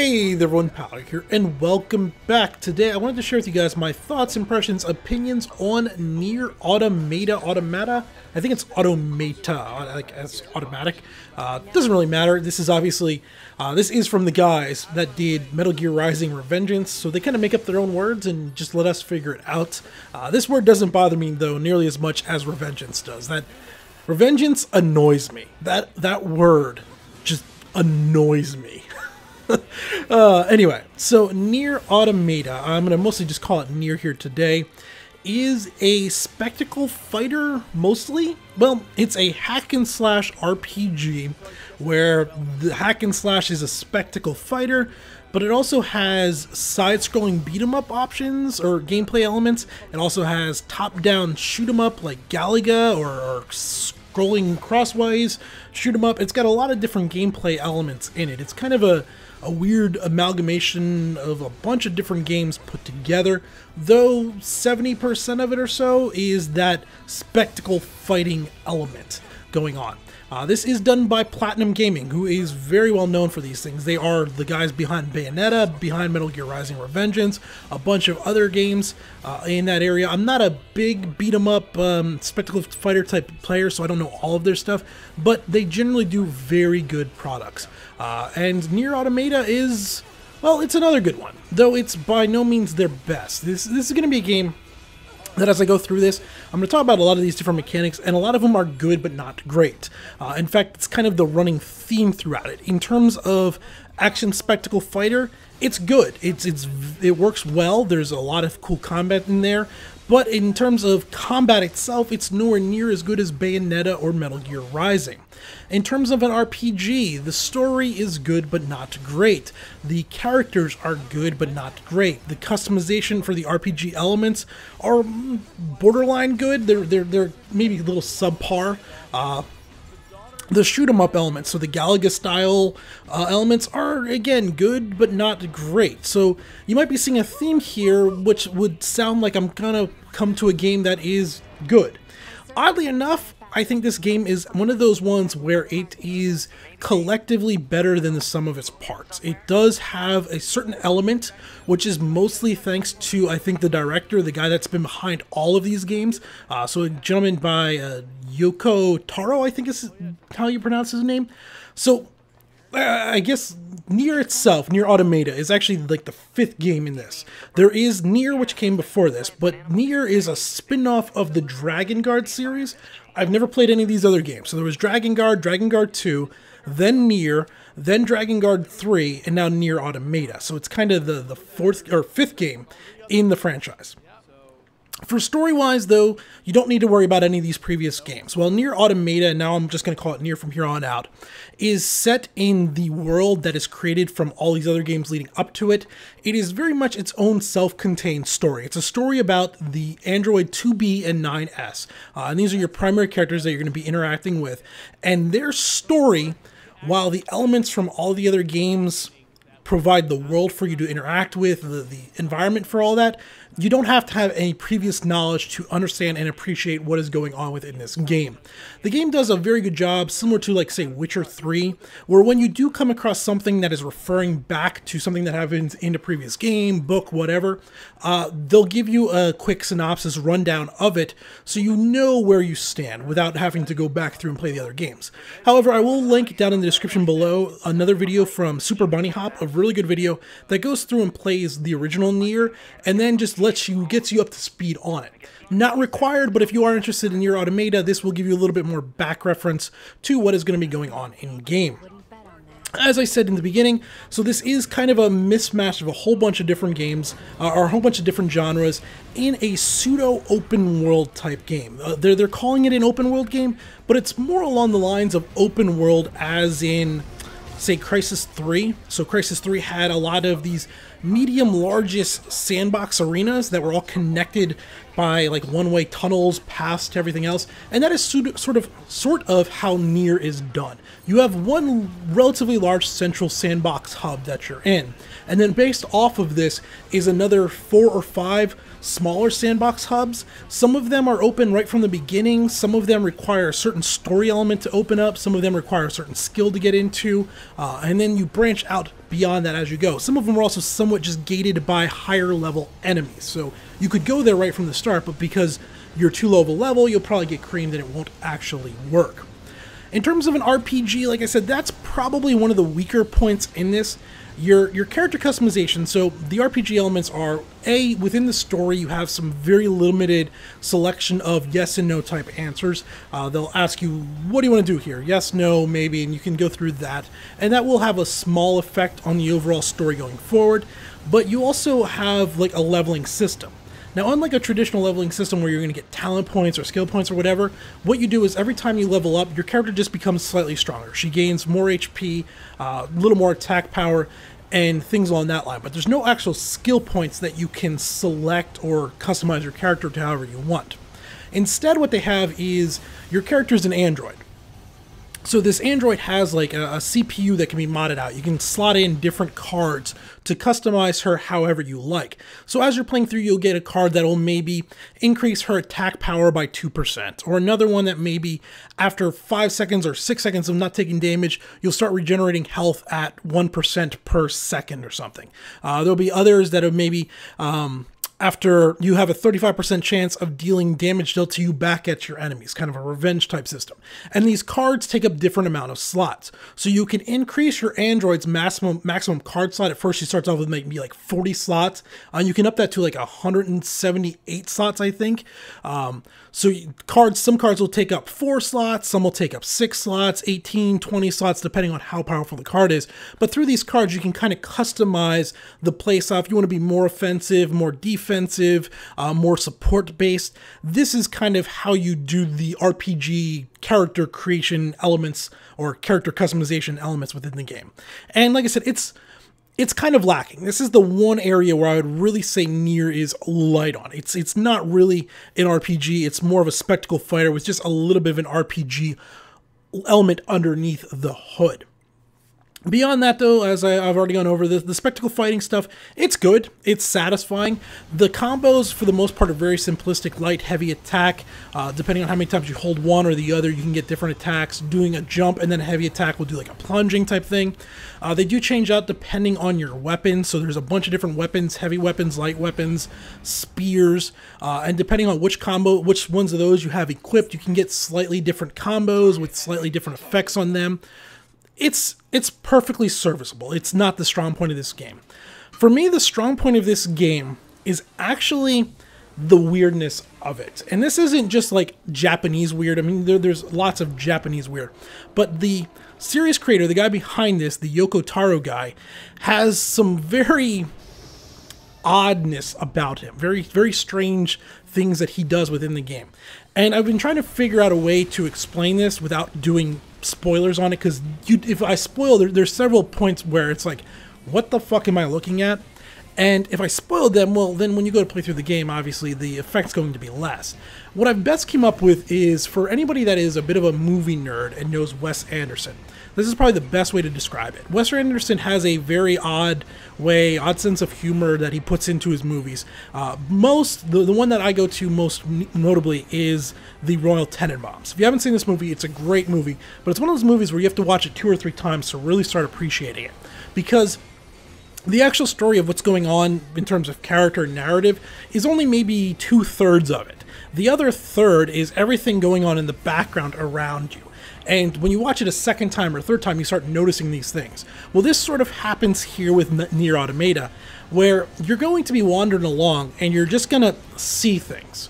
Hey there everyone, Pal here, and welcome back. Today I wanted to share with you guys my thoughts, impressions, opinions on Nier Automata. I think it's Automata, like as automatic. Doesn't really matter. This is obviously, this is from the guys that did Metal Gear Rising: Revengeance, so they kind of make up their own words and just let us figure it out. This word doesn't bother me though nearly as much as Revengeance does. That Revengeance annoys me. That word just annoys me. Anyway, so Nier Automata, I'm going to mostly just call it Nier here today, is a spectacle fighter, mostly. Well, it's a hack and slash RPG, where the hack and slash is a spectacle fighter, but it also has side-scrolling beat-em-up options, or gameplay elements. It also has top-down shoot-em-up, like Galaga, or scrolling crosswise shoot-em-up. It's got a lot of different gameplay elements in it. It's kind of a weird amalgamation of a bunch of different games put together, though 70% of it or so is that spectacle fighting element going on. This is done by Platinum Gaming, who is very well known for these things. They are the guys behind Bayonetta, behind Metal Gear Rising: Revengeance, a bunch of other games in that area. I'm not a big beat-em-up spectacle fighter type player, so I don't know all of their stuff, but they generally do very good products. And Nier Automata is, well, it's another good one, though it's by no means their best. This is going to be a game that as I go through this, I'm going to talk about a lot of these different mechanics, and a lot of them are good but not great. In fact, it's kind of the running theme throughout it. In terms of action spectacle fighter, it's good. It works well. There's a lot of cool combat in there, but in terms of combat itself, it's nowhere near as good as Bayonetta or Metal Gear Rising. In terms of an RPG, the story is good but not great. The characters are good but not great. The customization for the RPG elements are borderline good. They're maybe a little subpar. The shoot-em-up elements, so the Galaga style elements, are again good but not great. So you might be seeing a theme here which would sound like I'm gonna come to a game that is good. Oddly enough, I think this game is one of those ones where it is collectively better than the sum of its parts. It does have a certain element, which is mostly thanks to, I think, the director, the guy that's been behind all of these games. So a gentleman by Yoko Taro, I think is how you pronounce his name. So I guess Nier itself, Nier Automata, is actually like the 5th game in this. There is Nier, which came before this, but Nier is a spin-off of the Dragon Guard series. I've never played any of these other games. So there was Dragon Guard 2, then Nier, then Dragon Guard 3, and now Nier Automata. So it's kind of the 4th or 5th game in the franchise. For story-wise, though, you don't need to worry about any of these previous games. Well, Nier Automata, and now I'm just going to call it Nier from here on out, is set in the world that is created from all these other games leading up to it. It is very much its own self-contained story. It's a story about the Android 2B and 9S. And these are your primary characters that you're going to be interacting with. And their story, while the elements from all the other games provide the world for you to interact with, the environment for all that, you don't have to have any previous knowledge to understand and appreciate what is going on within this game. The game does a very good job, similar to, like, say, Witcher 3, where when you do come across something that is referring back to something that happens in a previous game, book, whatever, they'll give you a quick synopsis rundown of it so you know where you stand without having to go back through and play the other games. However, I will link down in the description below another video from Super Bunny Hop, a really good video that goes through and plays the original Nier, and then just gets you up to speed on it. Not required, but if you are interested in Nier Automata, this will give you a little bit more back reference to what is going to be going on in game. As I said in the beginning, so this is kind of a mismatch of a whole bunch of different games, or a whole bunch of different genres, in a pseudo-open world type game. They're calling it an open world game, but it's more along the lines of open world as in, say, Crysis 3. So Crysis 3 had a lot of these medium-largest sandbox arenas that were all connected by like one-way tunnels, paths to everything else, and that is sort of how Nier is done. You have one relatively large central sandbox hub that you're in, and then based off of this is another 4 or 5 smaller sandbox hubs. Some of them are open right from the beginning. Some of them require a certain story element to open up. Some of them require a certain skill to get into. And then you branch out beyond that as you go. Some of them are also somewhat just gated by higher level enemies. So you could go there right from the start, but because you're too low of a level, you'll probably get creamed and it won't actually work. In terms of an RPG, like I said, that's probably one of the weaker points in this. Your character customization, so the RPG elements are, within the story you have some very limited selection of yes and no type answers. They'll ask you, what do you want to do here? Yes, no, maybe, and you can go through that. And that will have a small effect on the overall story going forward. But you also have like a leveling system. Now, unlike a traditional leveling system where you're going to get talent points or skill points or whatever, what you do is every time you level up, your character just becomes slightly stronger. She gains more HP, a little more attack power, and things along that line. But there's no actual skill points that you can select or customize your character to however you want. Instead, what they have is your character is an android. So this android has like a CPU that can be modded out. You can slot in different cards to customize her however you like. So as you're playing through, you'll get a card that will maybe increase her attack power by 2%, or another one that maybe after 5 seconds or 6 seconds of not taking damage, you'll start regenerating health at 1% per second or something. There'll be others that are maybe after you have a 35% chance of dealing damage dealt to you back at your enemies, kind of a revenge type system. And these cards take up different amount of slots. So you can increase your android's maximum card slot. At first she starts off with maybe like 40 slots. You can up that to like 178 slots, I think. So some cards will take up 4 slots, some will take up 6 slots, 18, 20 slots, depending on how powerful the card is. But through these cards, you can kind of customize the playstyle. If you want to be more offensive, more defensive, more support-based, this is kind of how you do the RPG character creation elements or character customization elements within the game. And like I said, it's kind of lacking. This is the one area where I would really say Nier is light on. It's not really an RPG. It's more of a spectacle fighter with just a little bit of an RPG element underneath the hood. Beyond that, though, as I've already gone over, the spectacle fighting stuff, it's good. It's satisfying. The combos, for the most part, are very simplistic, light, heavy attack. Depending on how many times you hold one or the other, you can get different attacks. Doing a jump and then a heavy attack will do like a plunging type thing. They do change out depending on your weapon. So there's a bunch of different weapons, heavy weapons, light weapons, spears. And depending on which ones of those you have equipped, you can get slightly different combos with slightly different effects on them. It's perfectly serviceable. It's not the strong point of this game. For me, the strong point of this game is actually the weirdness of it. And this isn't just like Japanese weird. I mean, there's lots of Japanese weird. But the series creator, the guy behind this, the Yoko Taro guy, has some very oddness about him. Very, very strange things that he does within the game. And I've been trying to figure out a way to explain this without doing spoilers on it, because if I spoil, there's several points where it's like, what the fuck am I looking at? And if I spoiled them, well, then when you go to play through the game, obviously the effect's going to be less. What I've best came up with is, for anybody that is a bit of a movie nerd and knows Wes Anderson, this is probably the best way to describe it. Wes Anderson has a very odd sense of humor that he puts into his movies. The one that I go to most notably is the Royal Tenenbaums. If you haven't seen this movie, it's a great movie, but it's one of those movies where you have to watch it 2 or 3 times to really start appreciating it. Because the actual story of what's going on in terms of character and narrative is only maybe 2/3 of it. The other third is everything going on in the background around you. And when you watch it a second time or third time, you start noticing these things. Well, this sort of happens here with Nier Automata, where you're going to be wandering along and you're just going to see things,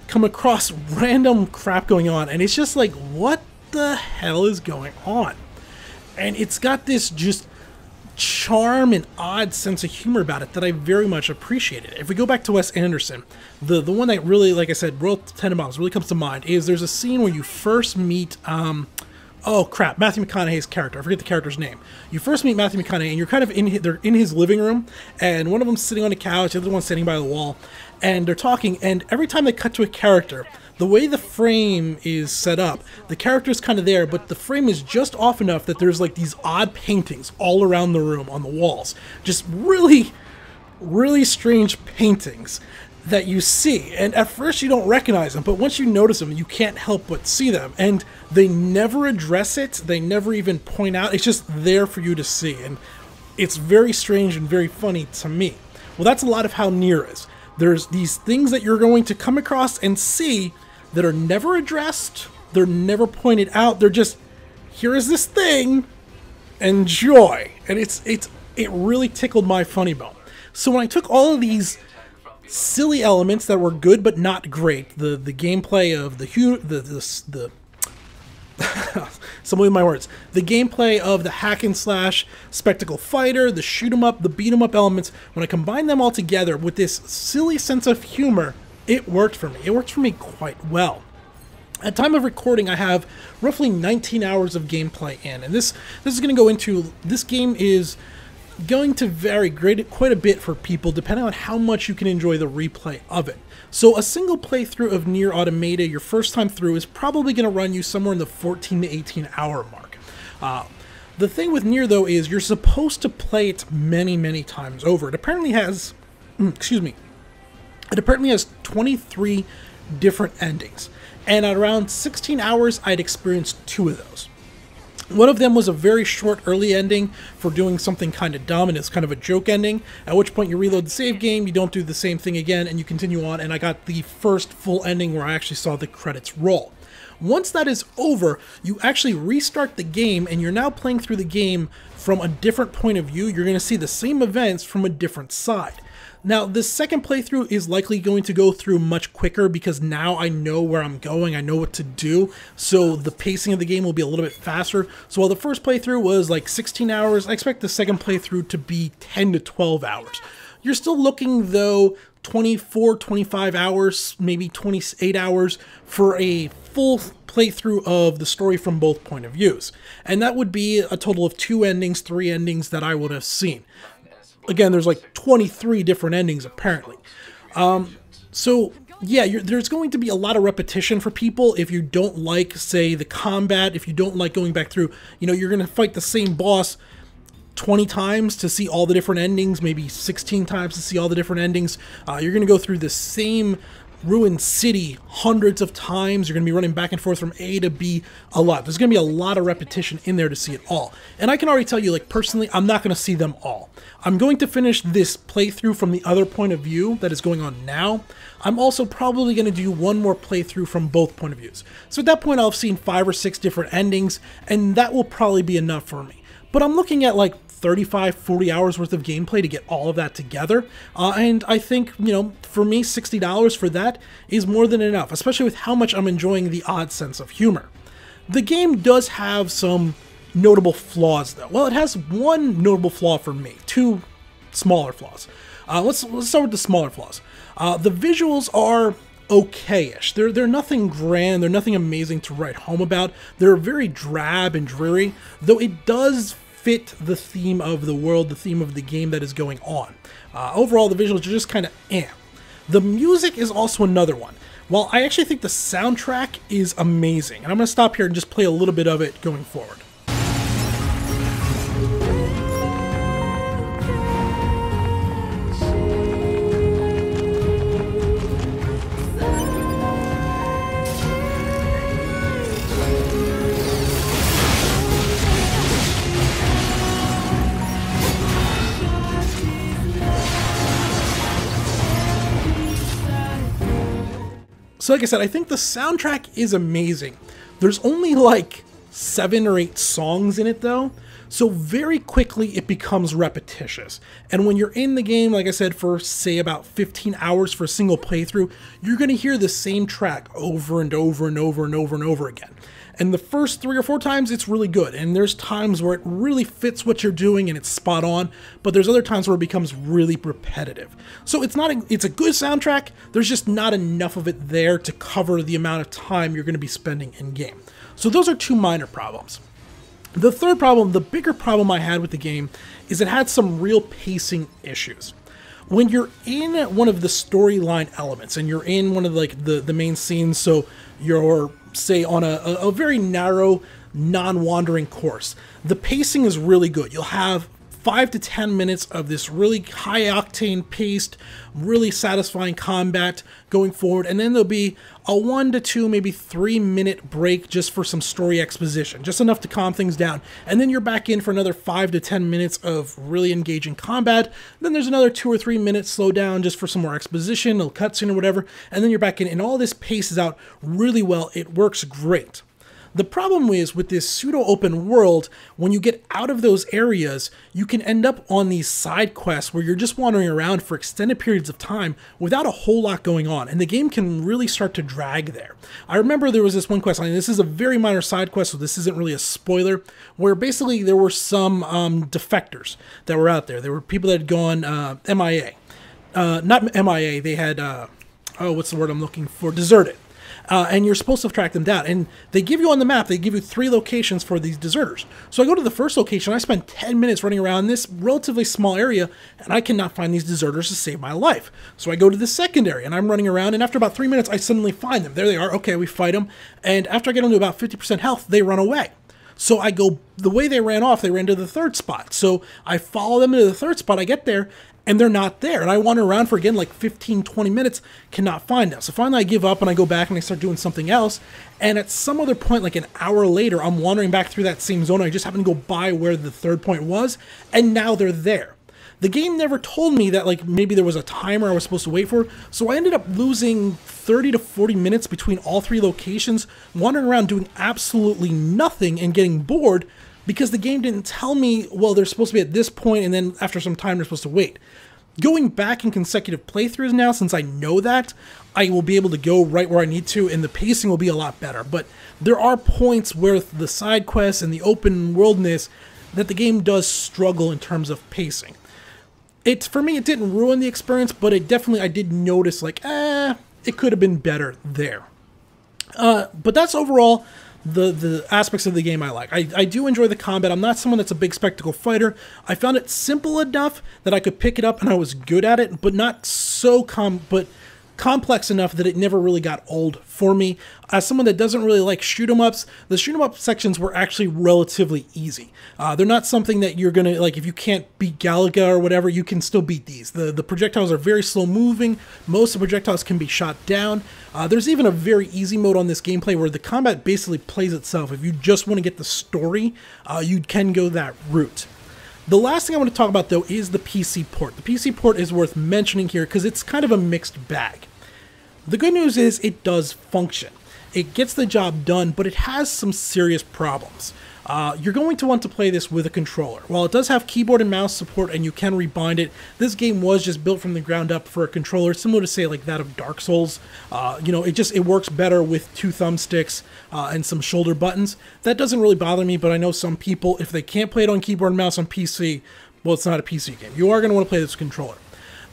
come across random crap going on, and it's just like, what the hell is going on? And it's got this just charm and odd sense of humor about it that I very much appreciated. If we go back to Wes Anderson, the one that really, like I said, Royal Tenenbaums really comes to mind is there's a scene where you first meet, Matthew McConaughey's character. I forget the character's name. You first meet Matthew McConaughey, and you're kind of they're in his living room, and one of them's sitting on a couch, the other one's sitting by the wall, and they're talking, and every time they cut to a character, the way the frame is set up, the character's kind of there, but the frame is just off enough that there's like these odd paintings all around the room on the walls. Just really, really strange paintings. that you see. And at first you don't recognize them, but once you notice them, you can't help but see them. And they never address it. They never even point out. It's just there for you to see. And it's very strange and very funny to me. Well, that's a lot of how Nier is. There's these things that you're going to come across and see that are never addressed. They're never pointed out. They're just, here is this thing, enjoy. And it really tickled my funny bone. So when I took all of these silly elements that were good but not great, the gameplay of some of my words, the gameplay of the hack and slash spectacle fighter, the shoot 'em up, the beat 'em up elements, when I combined them all together with this silly sense of humor, it worked for me. It worked for me quite well. At time of recording, I have roughly 19 hours of gameplay in, and this is going to go into, this game is going to vary quite a bit for people depending on how much you can enjoy the replay of it. So a single playthrough of Nier Automata, your first time through, is probably going to run you somewhere in the 14 to 18 hour mark. The thing with Nier, though, is you're supposed to play it many, many times over. It apparently has, excuse me, it apparently has 23 different endings. And at around 16 hours, I'd experienced 2 of those. One of them was a very short early ending for doing something kind of dumb, and it's kind of a joke ending, at which point you reload the save game, you don't do the same thing again, and you continue on, and I got the first full ending where I actually saw the credits roll. Once that is over, you actually restart the game, and you're now playing through the game from a different point of view. You're going to see the same events from a different side. Now, the second playthrough is likely going to go through much quicker because now I know where I'm going, I know what to do, so the pacing of the game will be a little bit faster. So while the first playthrough was like 16 hours, I expect the second playthrough to be 10 to 12 hours. You're still looking, though, 24, 25 hours, maybe 28 hours for a full playthrough of the story from both point of views. And that would be a total of 2 endings, 3 endings that I would have seen. Again, there's like 23 different endings, apparently. So, yeah, there's going to be a lot of repetition for people if you don't like, say, the combat, if you don't like going back through, you know, you're going to fight the same boss 20 times to see all the different endings, maybe 16 times to see all the different endings. You're going to go through the same ruined city hundreds of times. You're going to be running back and forth from A to B a lot. There's going to be a lot of repetition in there to see it all. And I can already tell you, like, personally, I'm not going to see them all. I'm going to finish this playthrough from the other point of view that is going on now. I'm also probably going to do one more playthrough from both point of views. So at that point, I'll have seen 5 or 6 different endings, and that will probably be enough for me. But I'm looking at like 35, 40 hours worth of gameplay to get all of that together. And I think, you know, for me, $60 for that is more than enough, especially with how much I'm enjoying the odd sense of humor. The game does have some notable flaws, though. Well, it has one notable flaw for me, 2 smaller flaws. Let's start with the smaller flaws. The visuals are okay-ish. They're nothing grand, they're nothing amazing to write home about. They're very drab and dreary, though it does fit the theme of the world, the theme of the game that is going on. Overall, the visuals are just kind of eh. The music is also another one. While I actually think the soundtrack is amazing, and I'm going to stop here and just play a little bit of it going forward. So like I said, I think the soundtrack is amazing. There's only like 7 or 8 songs in it though, so very quickly it becomes repetitious. And when you're in the game, like I said, for say about 15 hours for a single playthrough, you're going to hear the same track over and over and over and over and over again. And the first 3 or 4 times it's really good, and there's times where it really fits what you're doing and it's spot on, but there's other times where it becomes really repetitive. So it's a good soundtrack, there's just not enough of it there to cover the amount of time you're going to be spending in game. So those are 2 minor problems. The third problem, the bigger problem I had with the game, is it had some real pacing issues. When you're in one of the storyline elements and you're in one of the main scenes, so you're say on a very narrow, non-wandering course, the pacing is really good. You'll have 5 to 10 minutes of this really high octane paced, really satisfying combat going forward, and then there'll be a 1 to 2, maybe 3 minute break just for some story exposition, just enough to calm things down. And then you're back in for another 5 to 10 minutes of really engaging combat. Then there's another 2 or 3 minutes slow down just for some more exposition, a cutscene or whatever, and then you're back in, and all this paces out really well. It works great. The problem is with this pseudo-open world, when you get out of those areas, you can end up on these side quests where you're just wandering around for extended periods of time without a whole lot going on, and the game can really start to drag there. I remember there was this one quest line, this is a very minor side quest, so this isn't really a spoiler, where basically there were some defectors that were out there. There were people that had gone MIA. Not MIA, they had, what's the word I'm looking for? Deserted. And you're supposed to track them down. And they give you on the map, they give you 3 locations for these deserters. So I go to the first location, I spend 10 minutes running around this relatively small area, and I cannot find these deserters to save my life. So I go to the second area, and I'm running around, and after about 3 minutes, I suddenly find them. There they are. Okay, we fight them. And after I get them to about 50% health, they run away. So I go, the way they ran off, they ran to the third spot. So I follow them into the third spot, I get there, and they're not there. And I wander around for, again, like 15, 20 minutes, cannot find them. So finally I give up and I go back and I start doing something else. And at some other point, like an hour later, I'm wandering back through that same zone. I just happen to go by where the third point was, and now they're there. The game never told me that, like, maybe there was a timer I was supposed to wait for, so I ended up losing 30 to 40 minutes between all 3 locations, wandering around doing absolutely nothing and getting bored, because the game didn't tell me, well, they're supposed to be at this point, and then after some time they're supposed to wait. Going back in consecutive playthroughs now, since I know that, I will be able to go right where I need to, and the pacing will be a lot better. But there are points where the side quests and the open worldness that the game does struggle in terms of pacing. For me, it didn't ruin the experience, but it definitely, I did notice, like, it could have been better there. But that's overall the aspects of the game I like. I do enjoy the combat. I'm not someone that's a big spectacle fighter. I found it simple enough that I could pick it up and I was good at it, but not so complex enough that it never really got old for me. As someone that doesn't really like shoot 'em ups, the shoot 'em up sections were actually relatively easy. They're not something that you're gonna, like, if you can't beat Galaga or whatever, you can still beat these. The projectiles are very slow moving. Most of the projectiles can be shot down. There's even a very easy mode on this gameplay where the combat basically plays itself. If you just want to get the story, you can go that route. The last thing I want to talk about, though, is the PC port. The PC port is worth mentioning here because it's kind of a mixed bag. The good news is it does function. It gets the job done, but it has some serious problems. You're going to want to play this with a controller. While it does have keyboard and mouse support and you can rebind it, this game was just built from the ground up for a controller, similar to, say, like that of Dark Souls. It works better with 2 thumbsticks and some shoulder buttons. That doesn't really bother me, but I know some people, if they can't play it on keyboard and mouse on PC, well, it's not a PC game. You are going to want to play this with a controller.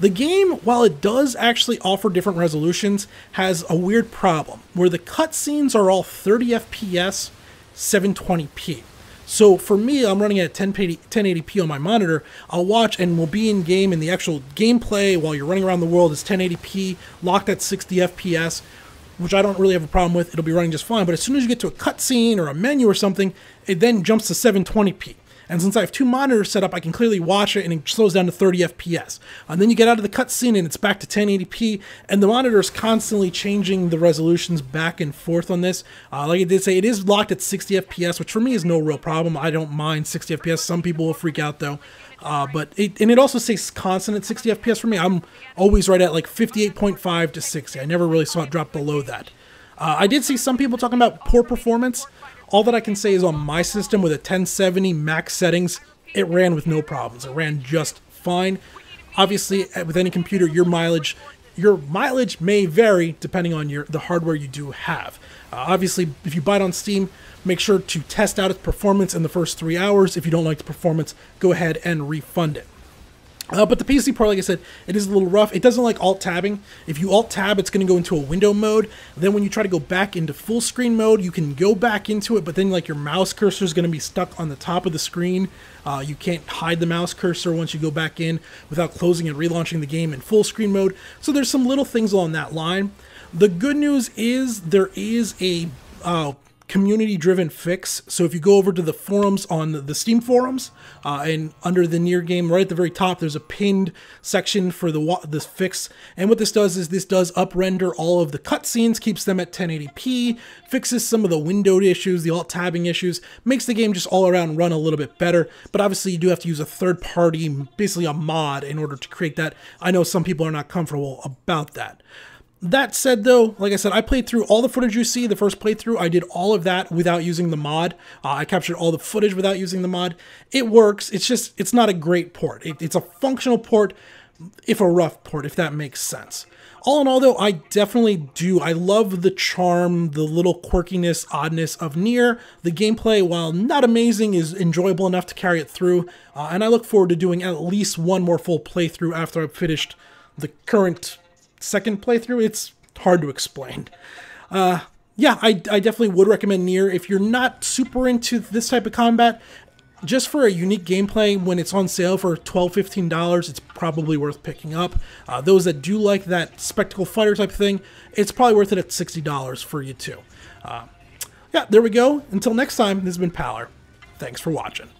The game, while it does actually offer different resolutions, has a weird problem, where the cutscenes are all 30 FPS, 720p. So for me, I'm running at 1080p on my monitor. I'll watch and we'll be in game, and the actual gameplay while you're running around the world is 1080p, locked at 60 FPS, which I don't really have a problem with. It'll be running just fine. But as soon as you get to a cutscene or a menu or something, it then jumps to 720p. And since I have 2 monitors set up, I can clearly watch it, and it slows down to 30 FPS. And then you get out of the cutscene, and it's back to 1080p, and the monitor is constantly changing the resolutions back and forth on this. Like I did say, it is locked at 60 FPS, which for me is no real problem. I don't mind 60 FPS. Some people will freak out, though. But it also stays constant at 60 FPS for me. I'm always right at like 58.5 to 60. I never really saw it drop below that. I did see some people talking about poor performance. All that I can say is on my system with a 1070 max settings, it ran with no problems. It ran just fine. Obviously, with any computer, your mileage may vary depending on the hardware you do have. Obviously, if you buy it on Steam, make sure to test out its performance in the first 3 hours. If you don't like the performance, go ahead and refund it. But the PC port, like I said, it is a little rough. It doesn't like alt-tabbing. If you alt-tab, it's going to go into a window mode. Then when you try to go back into full screen mode, you can go back into it, but then like your mouse cursor is going to be stuck on the top of the screen. You can't hide the mouse cursor once you go back in without closing and relaunching the game in full screen mode. So there's some little things along that line. The good news is there is a community-driven fix. So if you go over to the forums on the Steam forums, and under the Nier game, right at the very top, there's a pinned section for this fix. And what this does is this does up-render all of the cutscenes, keeps them at 1080p, fixes some of the windowed issues, the alt-tabbing issues, makes the game just all around run a little bit better. But obviously you do have to use a third-party, basically a mod, in order to create that. I know some people are not comfortable about that. That said, though, like I said, I played through all the footage you see. The first playthrough, I did all of that without using the mod. I captured all the footage without using the mod. It works. It's just, it's not a great port. It's a functional port, if a rough port, if that makes sense. All in all, though, I definitely do. I love the charm, the little quirkiness, oddness of Nier. The gameplay, while not amazing, is enjoyable enough to carry it through. And I look forward to doing at least one more full playthrough after I've finished the current second playthrough. It's hard to explain. Yeah, I definitely would recommend Nier. If you're not super into this type of combat, just for a unique gameplay, when it's on sale for $12, $15, it's probably worth picking up. Those that do like that spectacle fighter type thing, it's probably worth it at $60 for you too. Yeah, there we go. Until next time, this has been Paller. Thanks for watching.